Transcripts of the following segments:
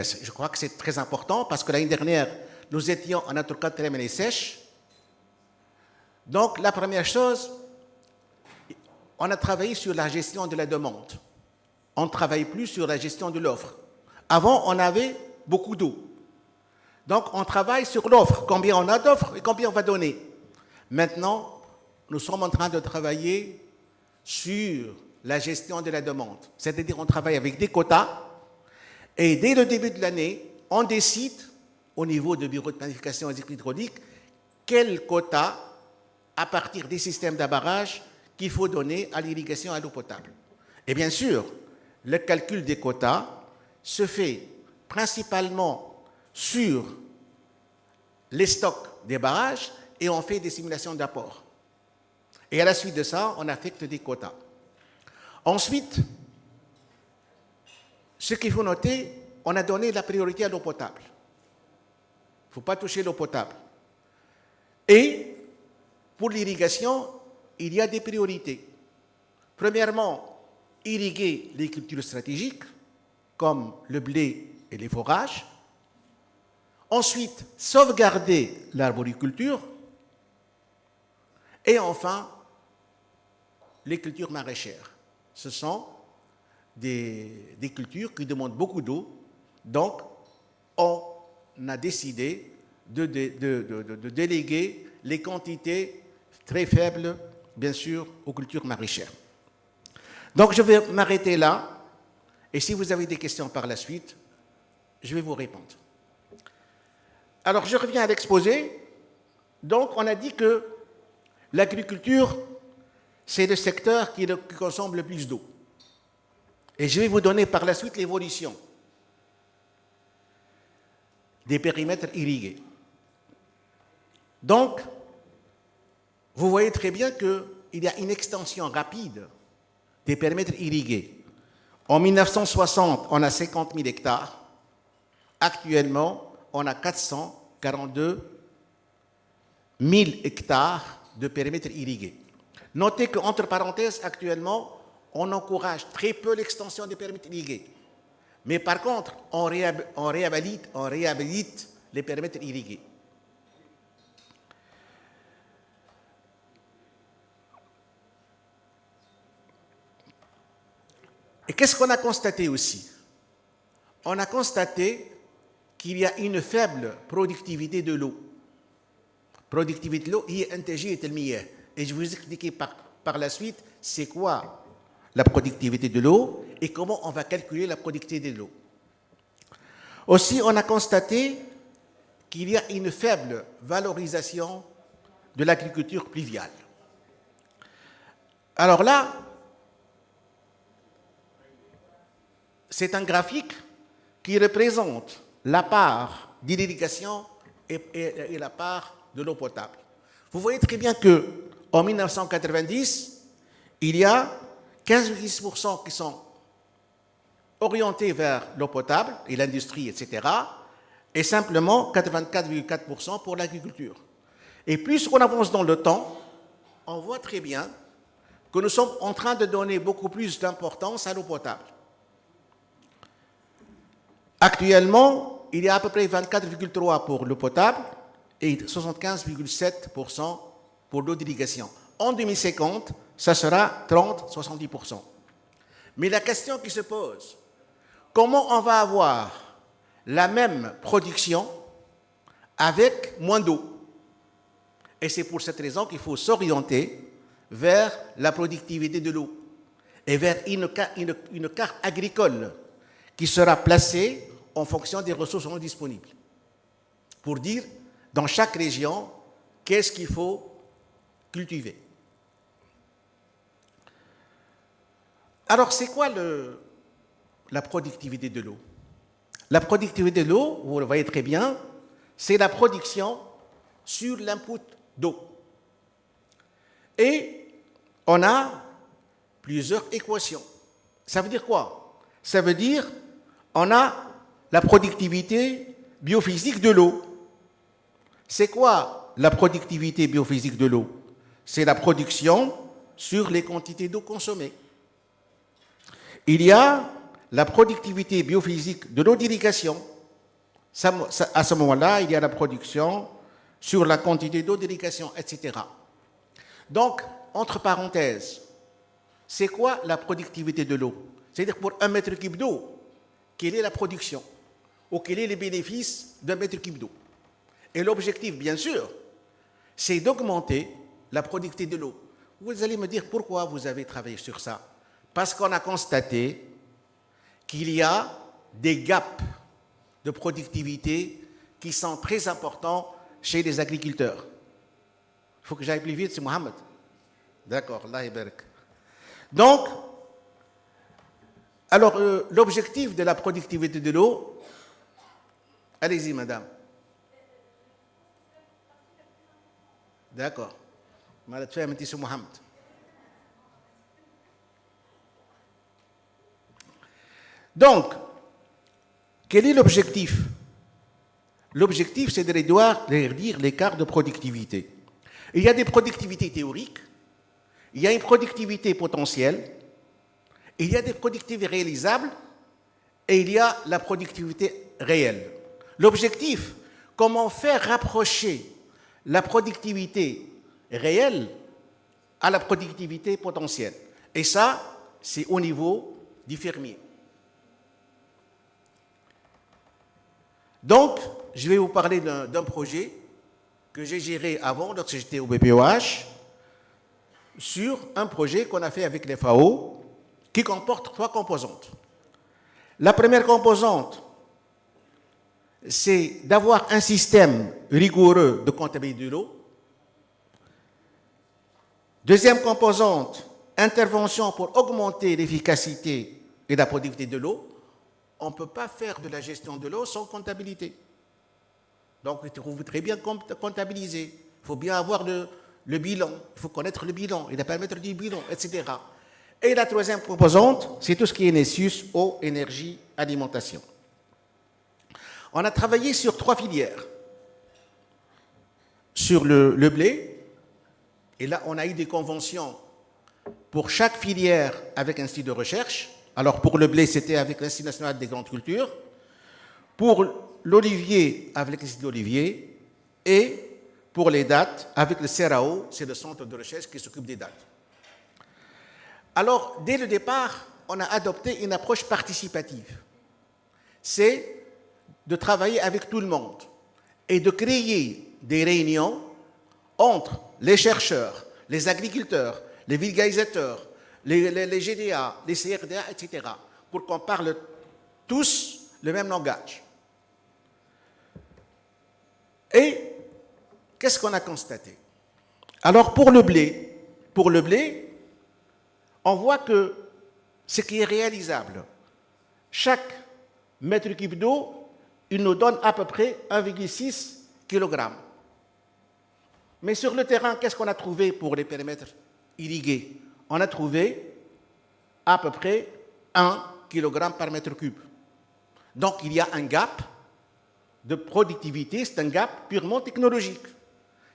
Je crois que c'est très important parce que l'année dernière, nous étions en tout cas très année sèche. Donc, la première chose, on a travaillé sur la gestion de la demande. On ne travaille plus sur la gestion de l'offre. Avant, on avait beaucoup d'eau. Donc, on travaille sur l'offre, combien on a d'offres et combien on va donner. Maintenant, nous sommes en train de travailler sur la gestion de la demande. C'est-à-dire qu'on travaille avec des quotas et dès le début de l'année, on décide au niveau du bureau de planification hydraulique quel quota à partir des systèmes d'abarrage qu'il faut donner à l'irrigation à l'eau potable. Et bien sûr, le calcul des quotas se fait principalement sur les stocks des barrages et on fait des simulations d'apport. Et à la suite de ça, on affecte des quotas. Ensuite, ce qu'il faut noter, on a donné la priorité à l'eau potable. Il ne faut pas toucher l'eau potable. Et pour l'irrigation, il y a des priorités. Premièrement, irriguer les cultures stratégiques, comme le blé et les fourrages. Ensuite, sauvegarder l'arboriculture. Et enfin, les cultures maraîchères. Ce sont des cultures qui demandent beaucoup d'eau. Donc, on a décidé de déléguer les quantités très faibles, bien sûr, aux cultures maraîchères. Donc, je vais m'arrêter là. Et si vous avez des questions par la suite, je vais vous répondre. Alors, je reviens à l'exposé. Donc, on a dit que l'agriculture, c'est le secteur qui consomme le plus d'eau. Et je vais vous donner par la suite l'évolution des périmètres irrigués. Donc, vous voyez très bien qu'il y a une extension rapide des périmètres irrigués. En 1960, on a 50 000 hectares. Actuellement, on a 442 000 hectares de périmètres irrigués. Notez qu'entre parenthèses, actuellement, on encourage très peu l'extension des périmètres irrigués. Mais par contre, on réhabilite les périmètres irrigués. Et qu'est-ce qu'on a constaté aussi? On a constaté qu'il y a une faible productivité de l'eau. Productivité de l'eau, هي إنتاجية المياه. Et je vais vous expliquer par la suite c'est quoi la productivité de l'eau et comment on va calculer la productivité de l'eau. Aussi, on a constaté qu'il y a une faible valorisation de l'agriculture pluviale. Alors là, c'est un graphique qui représente la part d'irrigation et la part de l'eau potable. Vous voyez très bien qu'en 1990, il y a 15,6% qui sont orientés vers l'eau potable et l'industrie, etc., et simplement 84,4% pour l'agriculture. Et plus on avance dans le temps, on voit très bien que nous sommes en train de donner beaucoup plus d'importance à l'eau potable. Actuellement, il y a à peu près 24,3% pour l'eau potable et 75,7% pour l'eau d'irrigation. En 2050, ça sera 30-70%. Mais la question qui se pose, comment on va avoir la même production avec moins d'eau? Et c'est pour cette raison qu'il faut s'orienter vers la productivité de l'eau et vers une carte agricole qui sera placée en fonction des ressources non disponibles. Pour dire, dans chaque région, qu'est-ce qu'il faut cultiver. Alors, c'est quoi la productivité de l'eau? La productivité de l'eau, vous le voyez très bien, c'est la production sur l'input d'eau. Et on a plusieurs équations. Ça veut dire quoi? Ça veut dire on a la productivité biophysique de l'eau. C'est quoi la productivité biophysique de l'eau? C'est la production sur les quantités d'eau consommées. Il y a la productivité biophysique de l'eau d'irrigation. À ce moment-là, il y a la production sur la quantité d'eau d'irrigation, etc. Donc, entre parenthèses, c'est quoi la productivité de l'eau? C'est-à-dire pour 1 mètre cube d'eau, quelle est la production? Ou quels sont les bénéfices d'un mètre cube d'eau? Et l'objectif, bien sûr, c'est d'augmenter la productivité de l'eau. Vous allez me dire pourquoi vous avez travaillé sur ça. Parce qu'on a constaté qu'il y a des gaps de productivité qui sont très importants chez les agriculteurs. Il faut que j'aille plus vite, c'est Mohamed. D'accord, Allah yabarak. Donc, alors, l'objectif de la productivité de l'eau, allez-y, madame. D'accord. C'est Mohamed. Donc, quel est l'objectif? L'objectif, c'est de réduire l'écart de productivité. Il y a des productivités théoriques, il y a une productivité potentielle, il y a des productivités réalisables et il y a la productivité réelle. L'objectif, comment faire rapprocher la productivité réelle à la productivité potentielle. Et ça, c'est au niveau du fermier. Donc, je vais vous parler d'un projet que j'ai géré avant, lorsque j'étais au BPOH, sur un projet qu'on a fait avec les FAO, qui comporte 3 composantes. La première composante, c'est d'avoir un système rigoureux de comptabilité de l'eau. Deuxième composante, intervention pour augmenter l'efficacité et la productivité de l'eau. On ne peut pas faire de la gestion de l'eau sans comptabilité. Donc, il faut très bien comptabiliser. Il faut bien avoir le bilan. Il faut connaître le bilan et les paramètres du bilan, etc. Et la troisième composante, c'est tout ce qui est NESUS, eau, énergie, alimentation. On a travaillé sur 3 filières. Sur le blé, et là, on a eu des conventions pour chaque filière avec un institut de recherche. Alors, pour le blé, c'était avec l'Institut national des grandes cultures. Pour l'olivier, avec l'Institut d'Olivier. Et pour les dattes, avec le CERAO, c'est le centre de recherche qui s'occupe des dattes. Alors, dès le départ, on a adopté une approche participative. C'est de travailler avec tout le monde et de créer des réunions entre les chercheurs, les agriculteurs, les vulgarisateurs, les GDA, les CRDA, etc., pour qu'on parle tous le même langage. Et qu'est-ce qu'on a constaté? Alors, pour le blé, on voit que ce qui est réalisable, chaque mètre cube d'eau, il nous donne à peu près 1,6 kg. Mais sur le terrain, qu'est-ce qu'on a trouvé pour les périmètres irrigués? On a trouvé à peu près 1 kg par mètre cube. Donc, il y a un gap de productivité, c'est un gap purement technologique.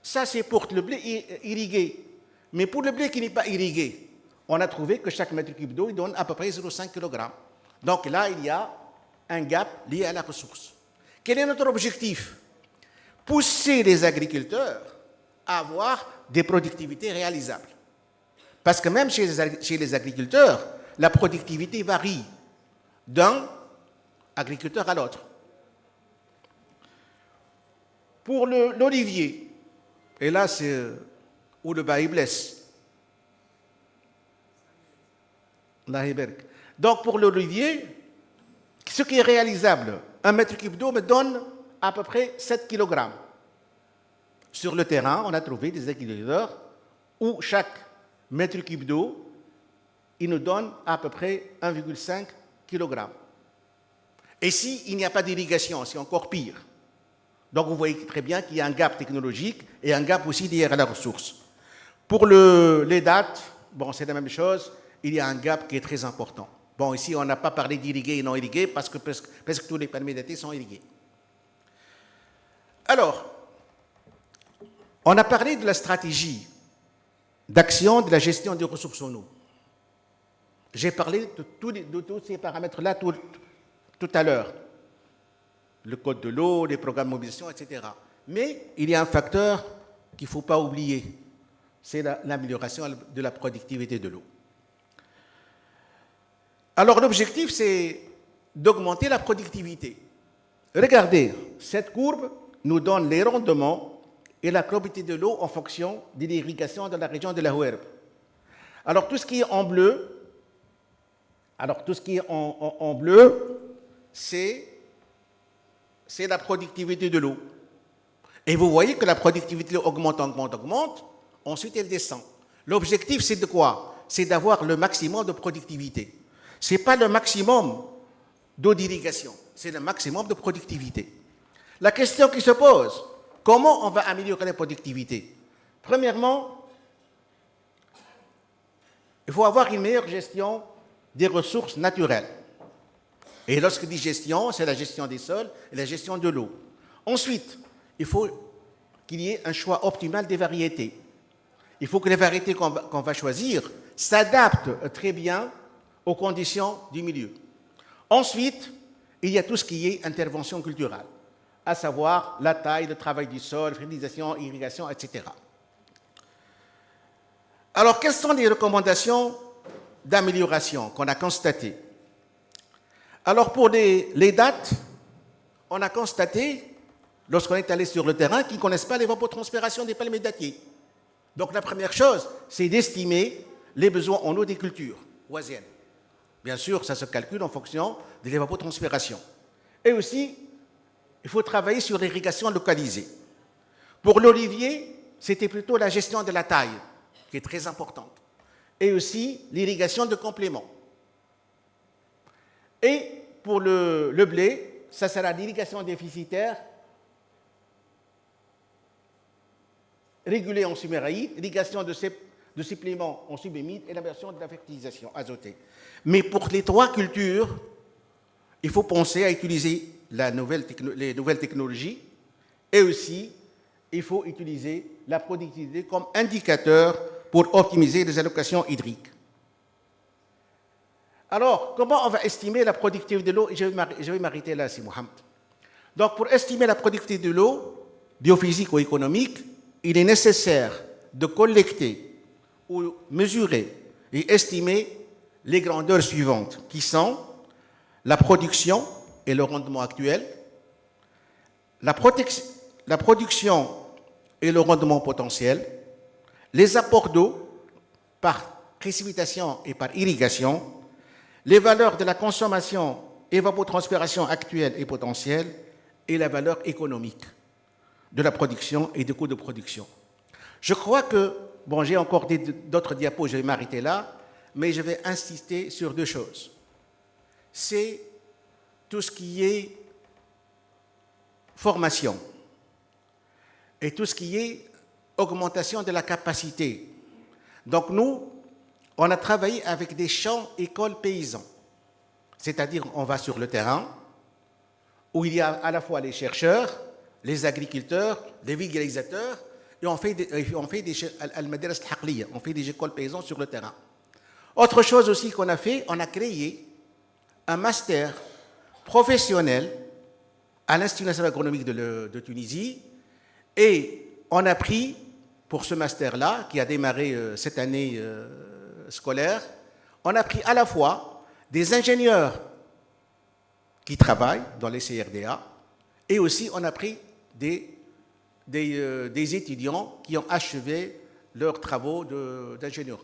Ça, c'est pour le blé irrigué. Mais pour le blé qui n'est pas irrigué, on a trouvé que chaque mètre cube d'eau, il donne à peu près 0,5 kg. Donc là, il y a un gap lié à la ressource. Quel est notre objectif? Pousser les agriculteurs à avoir des productivités réalisables. Parce que même chez les agriculteurs, la productivité varie d'un agriculteur à l'autre. Pour l'olivier, et là c'est où le bas il blesse. Donc pour l'olivier, ce qui est réalisable, 1 mètre cube d'eau me donne à peu près 7 kg. Sur le terrain, on a trouvé des agriculteurs où chaque mètre cube d'eau, il nous donne à peu près 1,5 kg. Et s'il n'y a pas d'irrigation, c'est encore pire. Donc vous voyez très bien qu'il y a un gap technologique et un gap aussi lié à la ressource. Pour les dates, bon, c'est la même chose, il y a un gap qui est très important. Bon, ici, on n'a pas parlé d'irrigué et non irrigué parce que presque tous les permis d'été sont irrigués. Alors, on a parlé de la stratégie d'action de la gestion des ressources en eau. J'ai parlé de tous ces paramètres-là tout à l'heure. Le code de l'eau, les programmes de mobilisation, etc. Mais il y a un facteur qu'il ne faut pas oublier, c'est l'amélioration de la productivité de l'eau. Alors l'objectif, c'est d'augmenter la productivité. Regardez, cette courbe nous donne les rendements et la quantité de l'eau en fonction de l'irrigation dans la région de la Houerbe. Alors tout ce qui est en bleu, c'est la productivité de l'eau. Et vous voyez que la productivité de l'eau augmente, ensuite elle descend. L'objectif, c'est de quoi? C'est d'avoir le maximum de productivité. Ce n'est pas le maximum d'eau d'irrigation, c'est le maximum de productivité. La question qui se pose, comment on va améliorer la productivité? Premièrement, il faut avoir une meilleure gestion des ressources naturelles. Et lorsque je dis gestion, c'est la gestion des sols et la gestion de l'eau. Ensuite, il faut qu'il y ait un choix optimal des variétés. Il faut que les variétés qu'on va choisir s'adaptent très bien aux conditions du milieu. Ensuite, il y a tout ce qui est intervention culturelle, à savoir la taille, le travail du sol, fertilisation, irrigation, etc. Alors, quelles sont les recommandations d'amélioration qu'on a constatées? Alors, pour les dates, on a constaté, lorsqu'on est allé sur le terrain, qu'ils ne connaissent pas l'évapotranspiration des palmiers dattiers. Donc, la première chose, c'est d'estimer les besoins en eau des cultures oisiennes. Bien sûr, ça se calcule en fonction de l'évapotranspiration. Et aussi, il faut travailler sur l'irrigation localisée. Pour l'olivier, c'était plutôt la gestion de la taille, qui est très importante. Et aussi l'irrigation de complément. Et pour le blé, ça sera l'irrigation déficitaire, régulée en suméraïde, l'irrigation de suppléments en subémide et l'inversion de la fertilisation azotée. Mais pour les trois cultures, il faut penser à utiliser les nouvelles technologies et aussi il faut utiliser la productivité comme indicateur pour optimiser les allocations hydriques. Alors, comment on va estimer la productivité de l'eau? Je vais m'arrêter là, si Mohamed. Donc, pour estimer la productivité de l'eau, biophysique ou économique, il est nécessaire de collecter ou mesurer et estimer les grandeurs suivantes, qui sont la production et le rendement actuel, la production et le rendement potentiel, les apports d'eau par précipitation et par irrigation, les valeurs de la consommation, évapotranspiration actuelle et potentielle, et la valeur économique de la production et des coûts de production. Je crois que, bon, j'ai encore d'autres diapos, je vais m'arrêter là, mais je vais insister sur deux choses. C'est tout ce qui est formation et tout ce qui est augmentation de la capacité. Donc nous, on a travaillé avec des champs écoles paysans, c'est-à-dire on va sur le terrain où il y a à la fois les chercheurs, les agriculteurs, les vulgarisateurs, et on fait des écoles paysans sur le terrain. Autre chose aussi qu'on a fait, on a créé un master professionnel à l'Institut national agronomique de Tunisie, et on a pris, pour ce master-là, qui a démarré cette année scolaire, on a pris à la fois des ingénieurs qui travaillent dans les CRDA, et aussi on a pris des étudiants qui ont achevé leurs travaux d'ingénierie.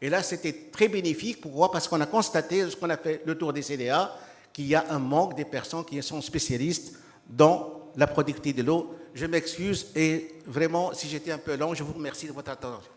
Et là, c'était très bénéfique. Pourquoi? Parce qu'on a constaté, lorsqu'on a fait le tour des CDA, qu'il y a un manque des personnes qui sont spécialistes dans la productivité de l'eau. Je m'excuse et vraiment, si j'étais un peu long, je vous remercie de votre attention.